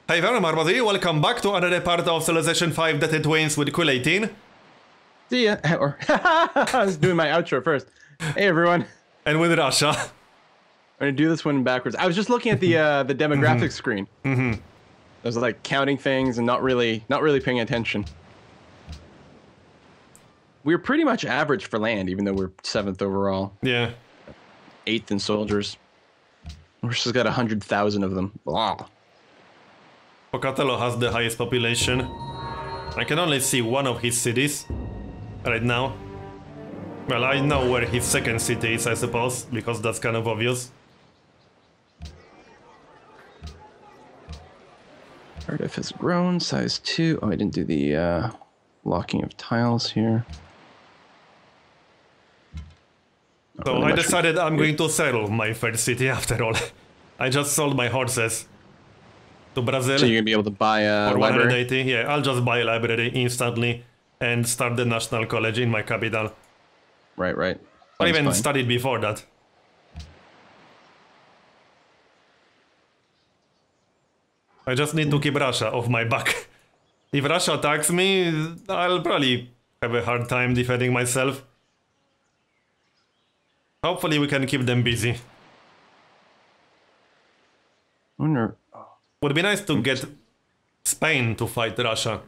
Hey there, Marbozir, welcome back to another part of Civilization 5 Deity Twins with Quill18. See ya. I was doing my outro first. Hey everyone. And with Russia. I'm gonna do this one backwards. I was just looking at the demographics screen. I was like counting things and not really paying attention. We're pretty much average for land, even though we're 7th overall. Yeah. 8th in soldiers. Russia's got 100,000 of them. Wow. Pocatello has the highest population. I can only see one of his cities right now. Well, I know where his second city is, I suppose, because that's kind of obvious. Cardiff has grown, size 2. Oh, I didn't do the locking of tiles here. So I decided I'm going to sell my third city after all. I just sold my horses to Brazil. So you're going to be able to buy a library? 180. Yeah, I'll just buy a library instantly and start the national college in my capital. Right. I even studied before that. I just need to keep Russia off my back. If Russia attacks me, I'll probably have a hard time defending myself. Hopefully we can keep them busy. Wonder. Would be nice to get Spain to fight Russia.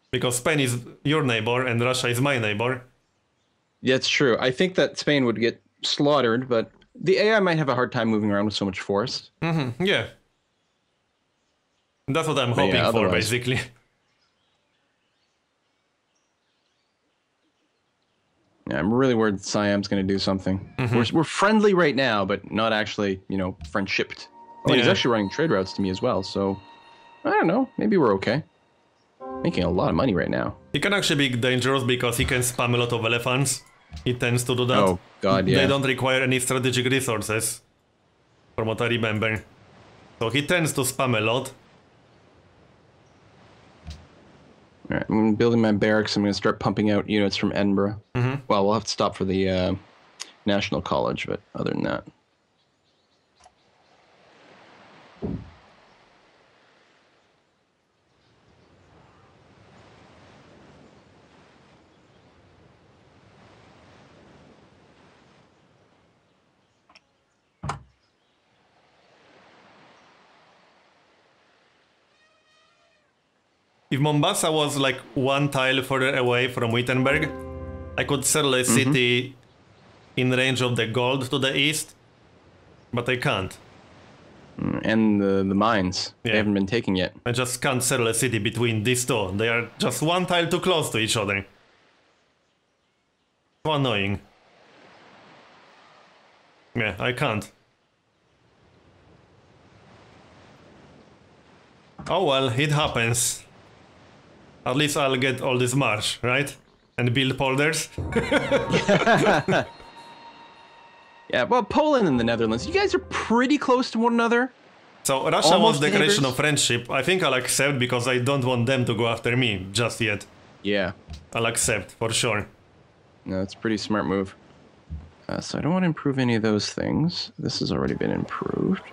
Because Spain is your neighbor and Russia is my neighbor. Yeah, it's true. I think that Spain would get slaughtered, but the AI might have a hard time moving around with so much forest. Yeah. That's what I'm hoping for, basically. Yeah, I'm really worried Siam's going to do something. We're friendly right now, but not actually, friendshipped. Oh, he's actually running trade routes to me as well, so I don't know. Maybe we're okay. Making a lot of money right now. He can actually be dangerous because he can spam a lot of elephants. He tends to do that. Oh, God, yeah. They don't require any strategic resources, from what I remember. So he tends to spam a lot. Alright, I'm building my barracks. I'm going to start pumping out units from Edinburgh. Well, we'll have to stop for the National College, but other than that. If Mombasa was like one tile further away from Wittenberg, I could settle a city in range of the gold to the east, but I can't. And the mines. Yeah. They haven't been taken yet. I just can't settle a city between these two. They are just one tile too close to each other. So annoying. Yeah, I can't. Oh well, it happens. At least I'll get all this marsh, right? And build polders. Yeah, well, Poland and the Netherlands, you guys are pretty close to one another. So Russia was declaration of friendship. I think I'll accept because I don't want them to go after me just yet. Yeah. I'll accept, for sure. No, it's a pretty smart move. So I don't want to improve any of those things. This has already been improved.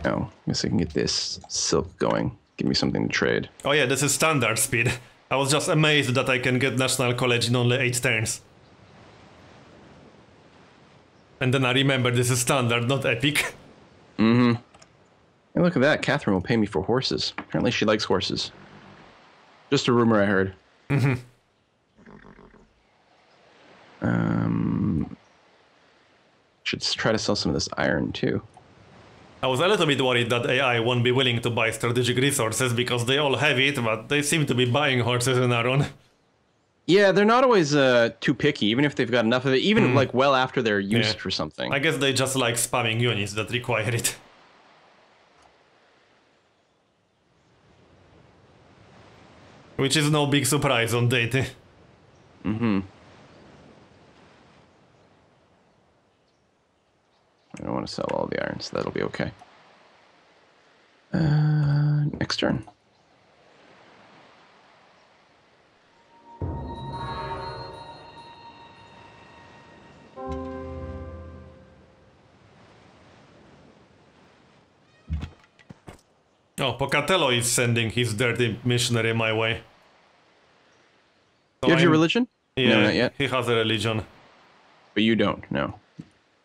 Oh, I guess I can get this silk going. Give me something to trade. Oh yeah, this is standard speed. I was just amazed that I can get National College in only 8 turns. And then I remember this is standard, not epic. Hey, look at that. Catherine will pay me for horses. Apparently she likes horses. Just a rumor I heard. Should try to sell some of this iron too. I was a little bit worried that AI won't be willing to buy strategic resources because they all have it, but they seem to be buying horses and iron. Yeah, they're not always too picky, even if they've got enough of it, even like well after they're used for something. I guess they just like spamming units that require it. Which is no big surprise on Deity. I don't want to sell all the iron, so that'll be okay. Next turn. Oh, Pocatello is sending his dirty missionary my way. Do you have your religion? Yeah, no, not yet. He has a religion. But you don't, no.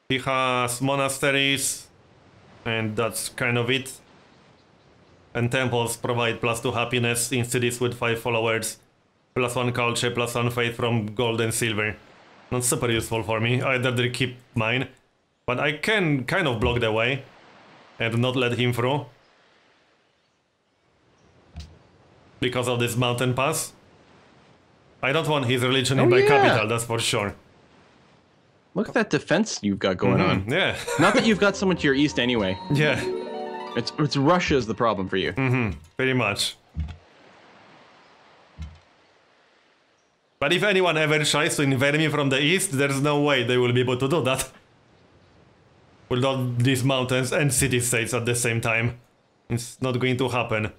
He has monasteries, and that's kind of it. And temples provide +2 happiness in cities with 5 followers, +1 culture, +1 faith from gold and silver. Not super useful for me, I'd rather keep mine. But I can kind of block the way and not let him through. Because of this mountain pass. I don't want his religion in my capital, that's for sure. Look at that defense you've got going on. Yeah. Not that you've got someone to your east anyway. Yeah. It's Russia's the problem for you. Pretty much. But if anyone ever tries to invade me from the east, there's no way they will be able to do that. With all these mountains and city-states at the same time. It's not going to happen.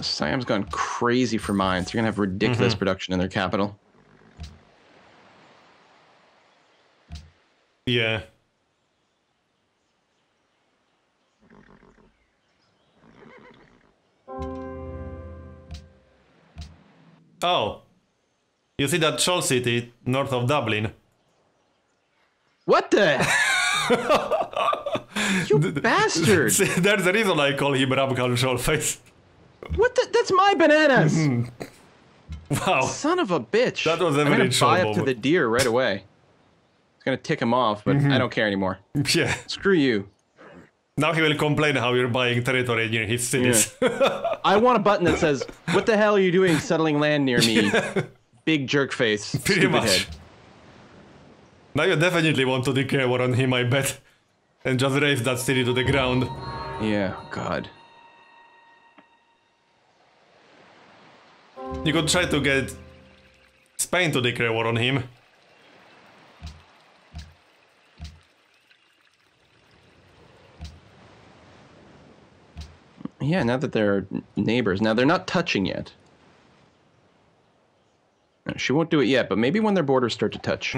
Siam's gone crazy for mines. They're gonna have ridiculous production in their capital. Yeah. Oh. You see that Shoal City north of Dublin? What the? You bastard! See, there's a reason I call him Rabkal Shoalface. What the? That's my bananas! Wow. Son of a bitch. That was a I'm very gonna buy up trouble. to the deer right away. It's gonna tick him off, but I don't care anymore. Yeah. Screw you. Now he will complain how you're buying territory near his cities. Yeah. I want a button that says, "What the hell are you doing settling land near me?" Big jerk face. Pretty Stupid much. head. Now you definitely want to declare war on him, I bet. And just raise that city to the ground. Yeah, God. You could try to get Spain to declare war on him. Yeah, now that they're neighbors. Now, they're not touching yet. No, she won't do it yet, but maybe when their borders start to touch.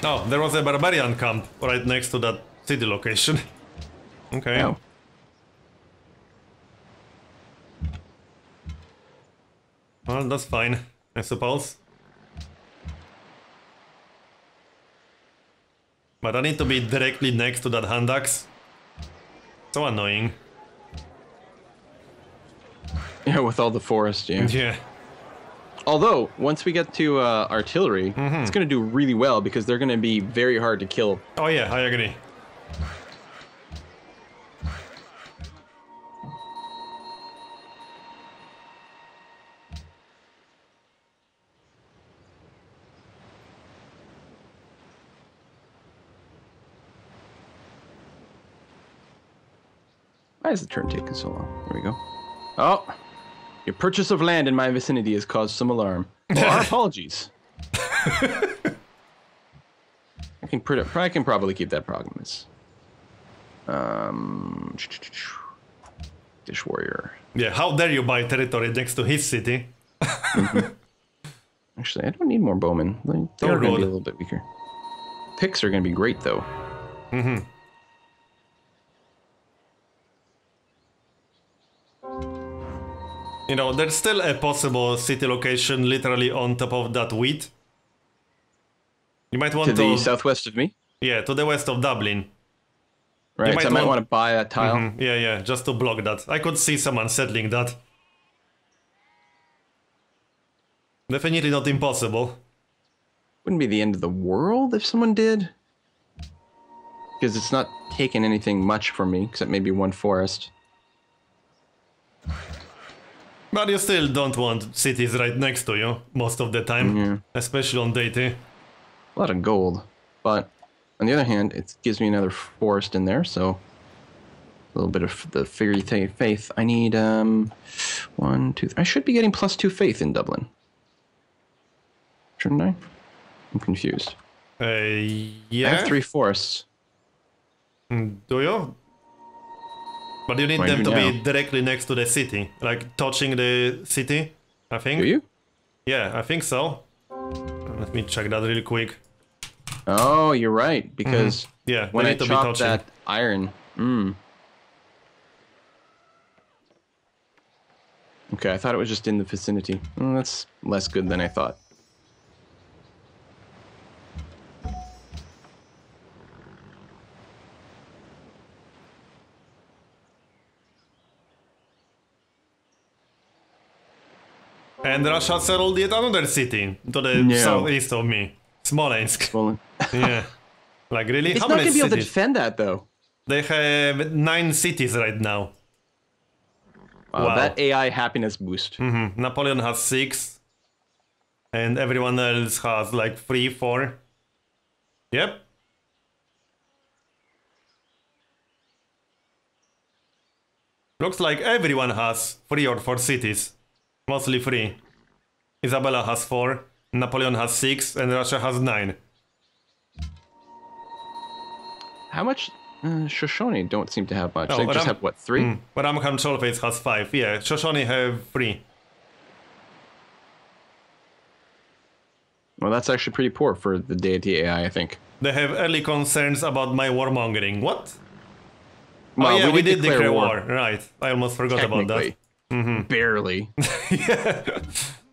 Oh, there was a barbarian camp right next to that city location. Okay. Oh. Well, that's fine, I suppose. But I need to be directly next to that hand axe. So annoying. Yeah, with all the forest, yeah. Yeah. Although, once we get to artillery, it's going to do really well because they're going to be very hard to kill. Oh yeah, I agree. Why is the turn taking so long? There we go. Oh, your purchase of land in my vicinity has caused some alarm. Well, our apologies. I can probably keep that promise. Dish warrior. Yeah, how dare you buy territory next to his city? Actually, I don't need more bowmen. They're going to be a little bit weaker. Picks are going to be great, though. You know, there's still a possible city location literally on top of that wheat. You might want To the southwest of me? Yeah, to the west of Dublin. Right, so I might want to buy a tile. Yeah, just to block that. I could see someone settling that. Definitely not impossible. Wouldn't be the end of the world if someone did. Because it's not taking anything much from me, except maybe one forest. But you still don't want cities right next to you most of the time, especially on Deity. A lot of gold, but on the other hand, it gives me another forest in there, so a little bit of the fairy faith. I need 1, 2. I should be getting +2 faith in Dublin, shouldn't I? I'm confused. Yeah. I have 3 forests. Do you? But you need them to be directly next to the city, like touching the city, I think. Do you? Yeah, I think so. Let me check that real quick. Oh, you're right, because Yeah, when they I need to be chopped touching. that iron... Okay, I thought it was just in the vicinity. That's less good than I thought. And Russia settled yet another city to the No. southeast of me. Smolensk. Swollen. Yeah. Like, really? It's How not many going to be able to cities? defend that, though. They have 9 cities right now. Wow. That AI happiness boost. Napoleon has 6. And everyone else has like 3, 4. Yep. Looks like everyone has 3 or 4 cities. Mostly 3. Isabella has 4, Napoleon has 6, and Russia has 9. How much? Shoshone don't seem to have much. No, they just have, what, 3? But Ramkhan Trollface has 5. Yeah, Shoshone have 3. Well, that's actually pretty poor for the Deity AI, I think. They have early concerns about my warmongering. What? Well, oh yeah, we did declare war. Right, I almost forgot about that. Barely. Yeah.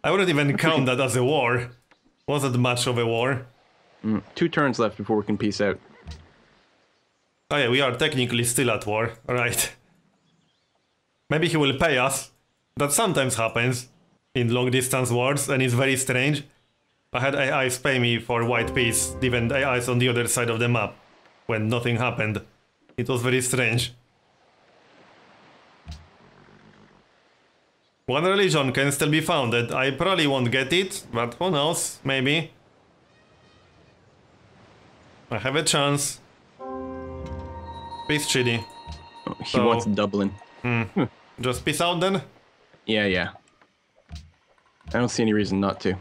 I wouldn't even count that as a war. Wasn't much of a war. 2 turns left before we can peace out. Oh yeah, we are technically still at war. Right. Maybe he will pay us. That sometimes happens in long distance wars and it's very strange. I had AIs pay me for white peace, even AIs on the other side of the map, when nothing happened. It was very strange. One religion can still be founded. I probably won't get it, but who knows, maybe. I have a chance. Peace, Chidi. Oh, he wants Dublin. Just peace out then? Yeah. I don't see any reason not to.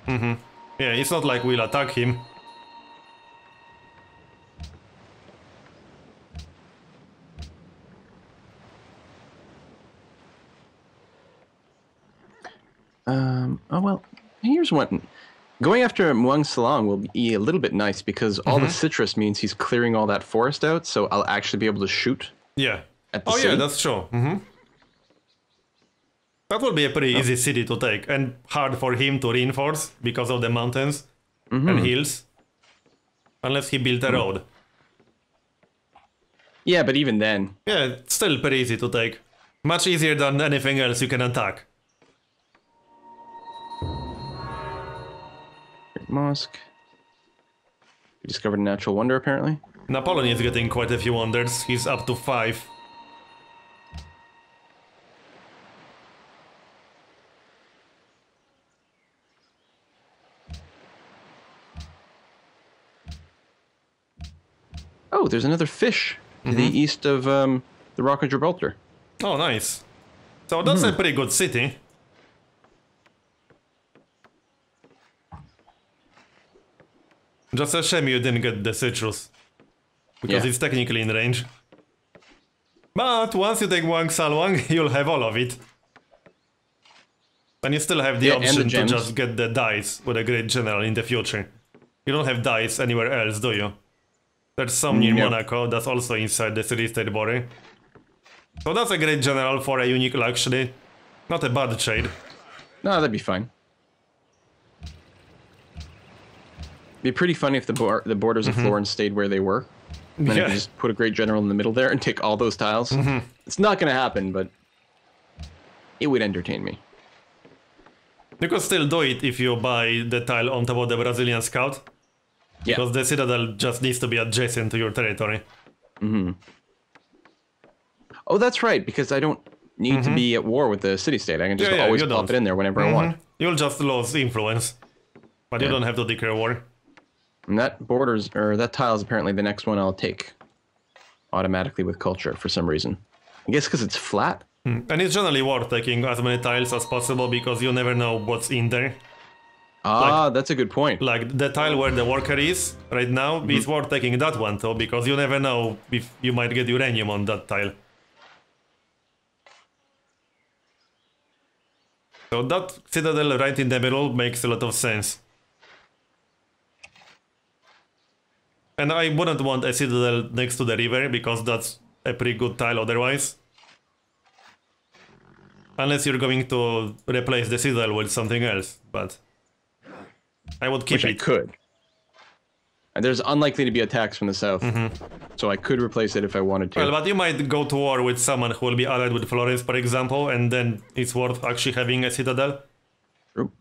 Yeah, it's not like we'll attack him. Oh well, here's one. Going after Muang Salang will be a little bit nice because all the citrus means he's clearing all that forest out, so I'll actually be able to shoot. Yeah. At the Oh city. yeah, that's true. That will be a pretty easy city to take, and hard for him to reinforce because of the mountains and hills. Unless he built a road. Yeah, but even then. Yeah, it's still pretty easy to take. Much easier than anything else you can attack. Great Mosque. We discovered a natural wonder, apparently. Napoleon is getting quite a few wonders. He's up to 5. Oh, there's another fish to the east of the Rock of Gibraltar. Oh, nice. So that's a pretty good city. Just a shame you didn't get the citrus. Because it's technically in range. But once you take Wang Salwang, you'll have all of it. And you still have the option to just get the dice with a great general in the future. You don't have dice anywhere else, do you? There's some near Monaco that's also inside the city-state border. So that's a great general for a unique luxury. Not a bad trade. No, that'd be fine. Be pretty funny if the borders of Florence stayed where they were. And then if you just put a great general in the middle there and take all those tiles. It's not going to happen, but it would entertain me. You could still do it if you buy the tile on top of the Brazilian scout. Yeah. Because the citadel just needs to be adjacent to your territory. Oh, that's right, because I don't need to be at war with the city-state. I can just always pop it in there whenever I want. You'll just lose influence. But you don't have to declare war. And that that tile is apparently the next one I'll take. Automatically with culture, for some reason. I guess because it's flat? And it's generally worth taking as many tiles as possible, because you never know what's in there. Ah, that's a good point. Like the tile where the worker is right now, it's worth taking that one too, because you never know if you might get uranium on that tile. So that citadel right in the middle makes a lot of sense. And I wouldn't want a citadel next to the river, because that's a pretty good tile otherwise. Unless you're going to replace the citadel with something else, but I would keep it. Which I could. And there's unlikely to be attacks from the south, so I could replace it if I wanted to. Well, but you might go to war with someone who will be allied with Florence, for example, and then it's worth actually having a citadel. True.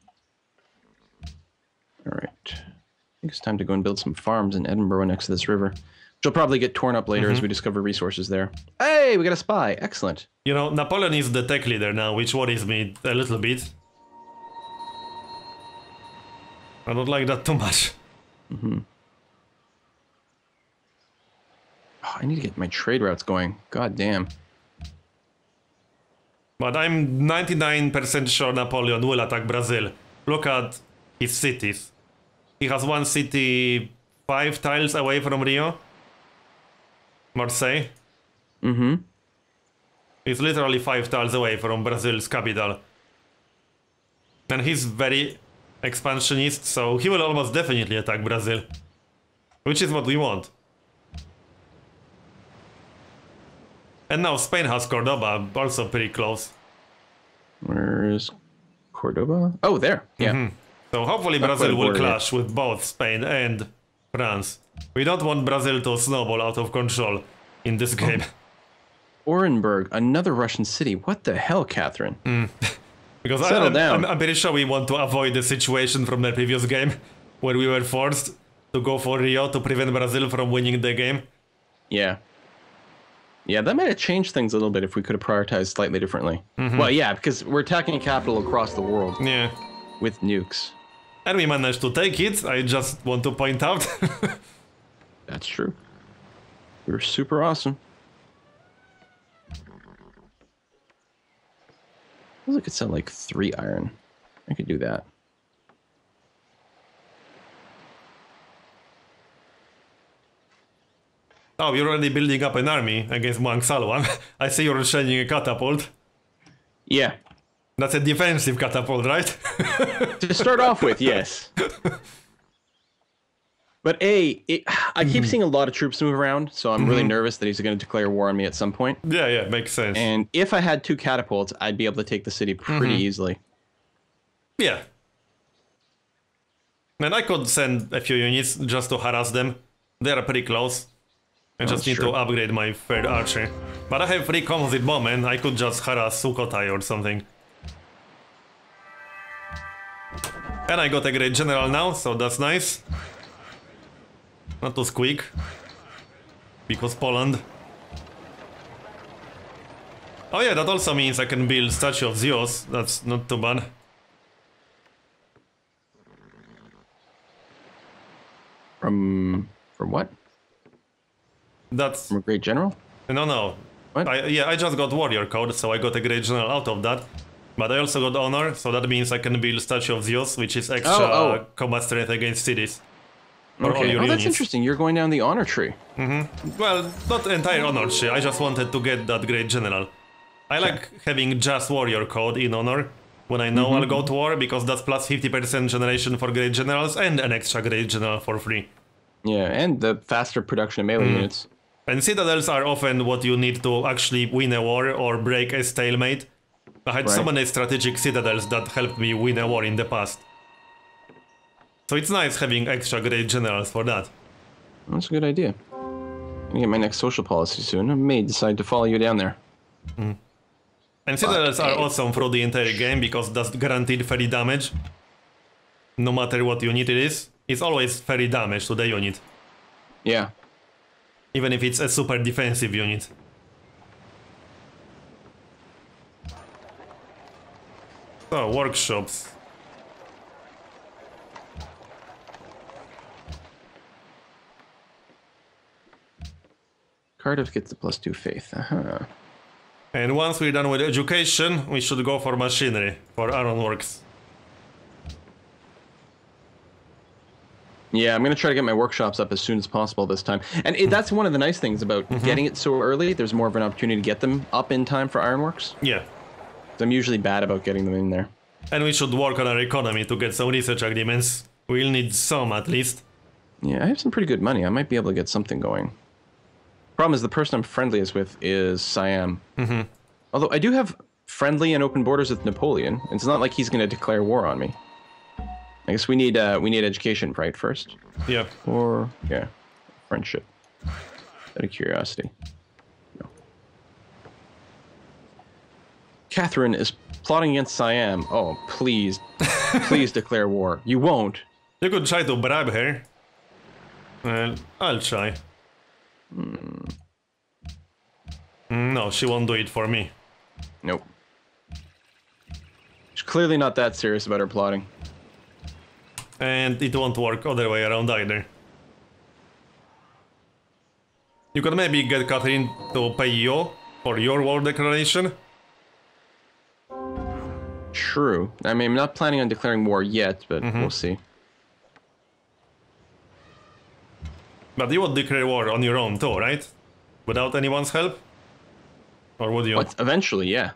Alright. I think it's time to go and build some farms in Edinburgh next to this river. Which will probably get torn up later as we discover resources there. Hey, we got a spy. Excellent. You know, Napoleon is the tech leader now, which worries me a little bit. I don't like that too much. Oh, I need to get my trade routes going. God damn. But I'm 99% sure Napoleon will attack Brazil. Look at his cities. He has one city 5 tiles away from Rio. Marseille. It's literally 5 tiles away from Brazil's capital. And he's very expansionist, so he will almost definitely attack Brazil. Which is what we want. And now Spain has Cordoba, also pretty close. Where's Cordoba? Oh, there. Yeah. So hopefully Brazil will clash with both Spain and France. We don't want Brazil to snowball out of control in this game. Orenburg, another Russian city. What the hell, Catherine? Because Settle down. I'm pretty sure we want to avoid the situation from the previous game where we were forced to go for Rio to prevent Brazil from winning the game. Yeah. Yeah, that might have changed things a little bit if we could have prioritized slightly differently. Well, yeah, because we're attacking a capital across the world. Yeah. With nukes. And we managed to take it, I just want to point out. That's true. We were super awesome. I could sell like 3 iron. I could do that. Oh, you're already building up an army against Muang Salwang. I see you're changing a catapult. Yeah. That's a defensive catapult, right? To start off with, yes. But I keep seeing a lot of troops move around, so I'm really nervous that he's going to declare war on me at some point. Yeah, makes sense. And if I had 2 catapults, I'd be able to take the city pretty easily. Yeah. And I could send a few units just to harass them. They are pretty close. I just need to upgrade my 3rd archer. But I have 3 composite bowmen, I could just harass Sukhothai or something. And I got a great general now, so that's nice. Not too squeak. Because Poland. Oh yeah, that also means I can build Statue of Zeus, that's not too bad. From what? That's... From a great general? No. What? I just got warrior code, so I got a great general out of that. But I also got honor, so that means I can build Statue of Zeus, which is extra combat strength against cities. Okay, that's interesting. You're going down the honor tree. Well, not the entire honor tree, I just wanted to get that great general. I like having just warrior code in honor when I know I'll go to war, because that's plus 50% generation for great generals and an extra great general for free. Yeah, and the faster production of melee units. And citadels are often what you need to actually win a war or break a stalemate. I had so many strategic citadels that helped me win a war in the past. So it's nice having extra great generals for that. That's a good idea. I'm gonna get my next social policy soon. I may decide to follow you down there. And citadels are awesome through the entire game because that's guaranteed fairy damage. No matter what unit it is, it's always fairy damage to the unit. Yeah. Even if it's a super defensive unit. So, workshops. Cardiff gets the +2 faith. And once we're done with education, we should go for machinery, for ironworks. Yeah, I'm going to try to get my workshops up as soon as possible this time. And that's one of the nice things about getting it so early. There's more of an opportunity to get them up in time for ironworks. Yeah. I'm usually bad about getting them in there. And we should work on our economy to get some research agreements. We'll need some at least. Yeah, I have some pretty good money. I might be able to get something going. Problem is, the person I'm friendliest with is Siam. Although I do have friendly and open borders with Napoleon. It's not like he's going to declare war on me. I guess we need education, right, first? Yep. Or, yeah, friendship. Out of curiosity. No. Catherine is plotting against Siam. Oh, please. Please declare war. You won't. You could try to bribe her. Well, I'll try. No, she won't do it for me. Nope. She's clearly not that serious about her plotting. And it won't work other way around either. You could maybe get Catherine to pay you for your war declaration. True. I mean, I'm not planning on declaring war yet, but we'll see. But you would declare war on your own too, right? Without anyone's help? Or would you? What? Eventually, yeah.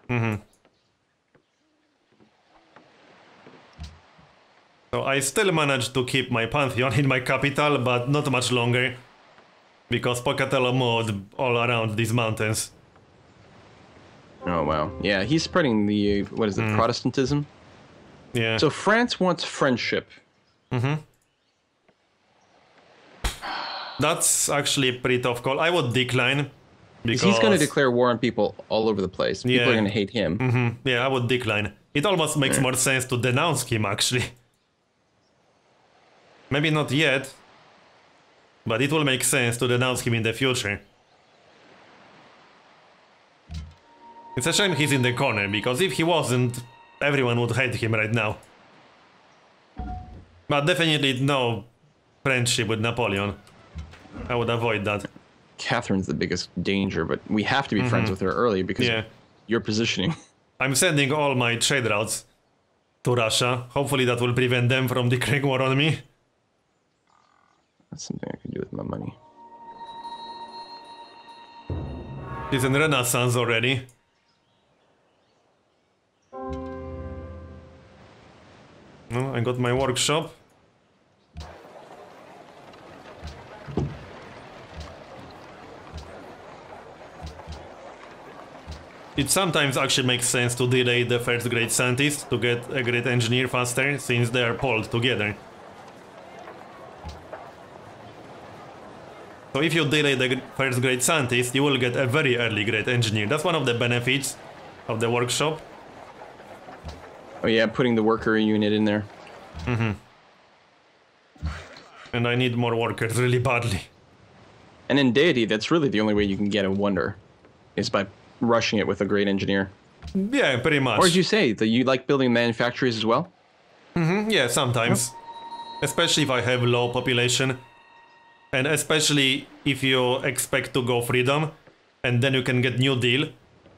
So I still managed to keep my Pantheon in my capital, but not much longer. Because Pocatello moved all around these mountains. Oh, wow. Yeah, he's spreading the, what is it, Protestantism? Yeah. So France wants friendship. That's actually a pretty tough call. I would decline. Because He's going to declare war on people all over the place. People are going to hate him. Yeah, I would decline. It almost makes more sense to denounce him, actually. Maybe not yet, but it will make sense to denounce him in the future. It's a shame he's in the corner, because if he wasn't, everyone would hate him right now. But definitely no friendship with Napoleon. I would avoid that. Catherine's the biggest danger, but we have to be friends with her early because of your positioning. I'm sending all my trade routes to Russia. Hopefully that will prevent them from declaring war on me. That's something I can do with my money. He's in Renaissance already. No, I got my workshop. It sometimes actually makes sense to delay the first great scientist to get a great engineer faster, since they are pulled together. So if you delay the first great scientist, you will get a very early great engineer. That's one of the benefits of the workshop. Oh yeah, putting the worker unit in there. And I need more workers really badly. And in Deity, that's really the only way you can get a wonder, is by rushing it with a great engineer. Yeah, pretty much. Or as you say, that you like building manufactories as well? Yeah, sometimes. Especially if I have low population. And especially if you expect to go freedom, and then you can get New Deal,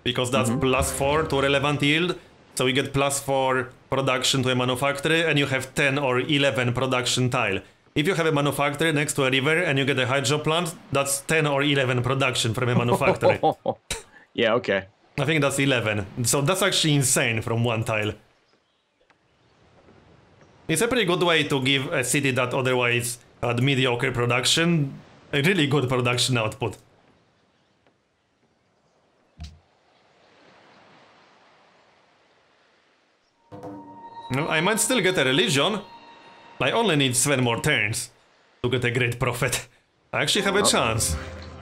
because that's +4 to relevant yield. So you get +4 production to a manufactory, and you have 10 or 11 production tile. If you have a manufactory next to a river and you get a hydro plant, that's 10 or 11 production from a manufactory. Yeah, okay. I think that's 11. So that's actually insane from one tile. It's a pretty good way to give a city that otherwise had mediocre production a really good production output. Well, I might still get a religion. I only need 7 more turns to get a great prophet. I actually have a chance.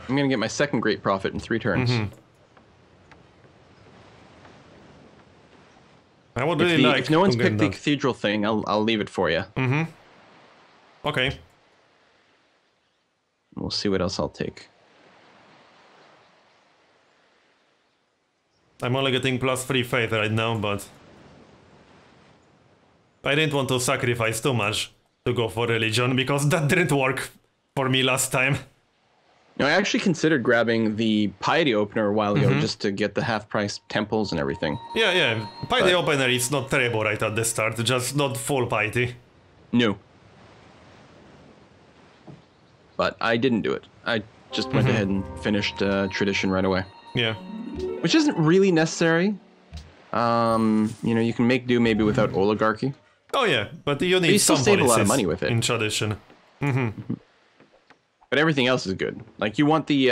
I'm gonna get my second great prophet in 3 turns. I would really like. If no one's picked the cathedral thing, I'll leave it for you. Okay. We'll see what else I'll take. I'm only getting +3 faith right now, but I didn't want to sacrifice too much to go for religion, because that didn't work for me last time. No, I actually considered grabbing the piety opener a while ago just to get the half-price temples and everything. Yeah. Piety opener is not terrible right at the start, just not full piety. No. But I didn't do it. I just went ahead and finished tradition right away. Yeah. Which isn't really necessary. You know, you can make do maybe without oligarchy. Oh yeah, but you need you still some save a lot of policies money with it. in tradition. But everything else is good. Like you want the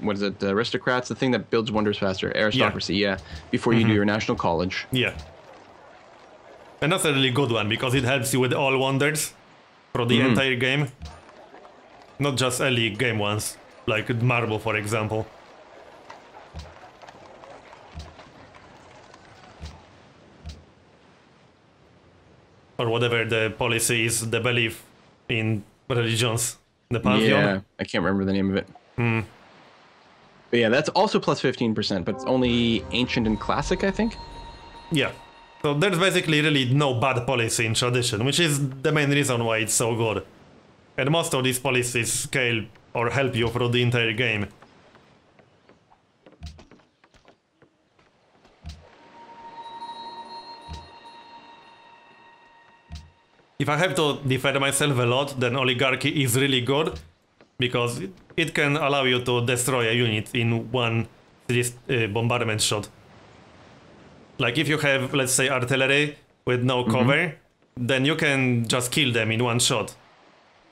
what is it? The aristocrats, the thing that builds wonders faster, aristocracy. Yeah. Before you do your national college. Yeah. And that's a really good one because it helps you with all wonders for the entire game, not just early game ones, like Marble, for example. Or whatever the policy is, the belief in religions. The Pantheon? Yeah, I can't remember the name of it. But yeah, that's also plus 15%, but it's only Ancient and Classic, I think? Yeah. So there's basically really no bad policy in tradition, which is the main reason why it's so good. And most of these policies scale or help you through the entire game. If I have to defend myself a lot, then Oligarchy is really good, because it can allow you to destroy a unit in one bombardment shot. Like if you have, let's say, artillery with no cover, then you can just kill them in one shot,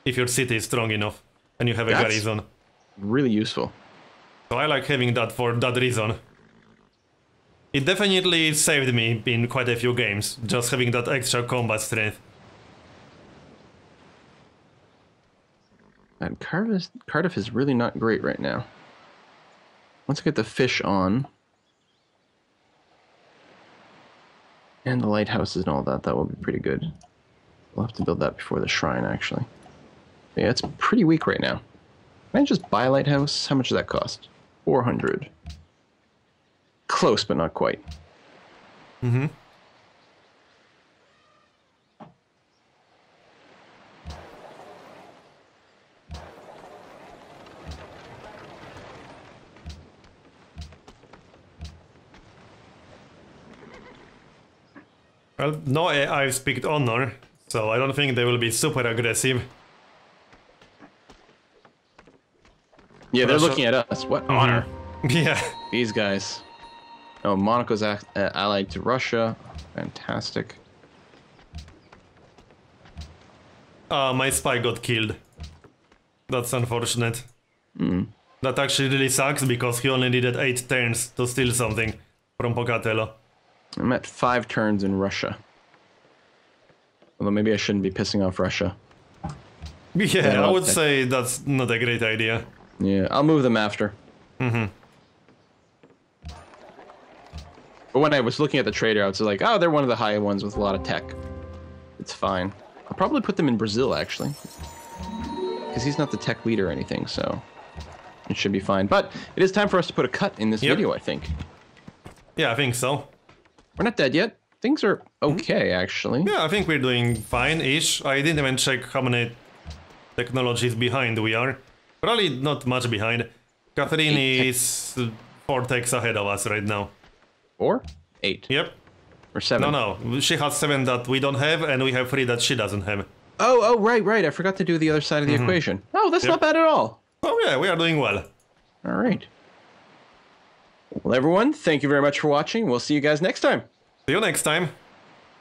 if your city is strong enough, and you have a garrison. Really useful. So I like having that for that reason. It definitely saved me in quite a few games, just having that extra combat strength. And Cardiff is really not great right now. Once I get the fish on, and the lighthouses and all that, that will be pretty good. We'll have to build that before the shrine, actually. But yeah, it's pretty weak right now. Can I just buy a lighthouse? How much does that cost? 400. Close, but not quite. Well, no AI speak honor, so I don't think they will be super aggressive. Yeah, they're looking at us. What honor? Yeah. These guys. Oh, Monaco's allied to Russia. Fantastic. My spy got killed. That's unfortunate. That actually really sucks, because he only needed 8 turns to steal something from Pocatello. I'm at 5 turns in Russia. Although maybe I shouldn't be pissing off Russia. Yeah, I would say that's not a great idea. Yeah, I'll move them after. But when I was looking at the trader, I was like, oh, they're one of the high ones with a lot of tech. It's fine. I'll probably put them in Brazil, actually. Because he's not the tech leader or anything, so it should be fine. But it is time for us to put a cut in this video, I think. Yeah, I think so. We're not dead yet. Things are okay, actually. Yeah, I think we're doing fine-ish. I didn't even check how many technologies behind we are. Probably not much behind. Catherine is 4 techs ahead of us right now. 4? 8? Yep. Or 7? No. She has 7 that we don't have, and we have 3 that she doesn't have. Oh, right. I forgot to do the other side of the equation. Oh, that's not bad at all. Oh, yeah, we are doing well. All right. Well, everyone, thank you very much for watching. We'll see you guys next time. See you next time.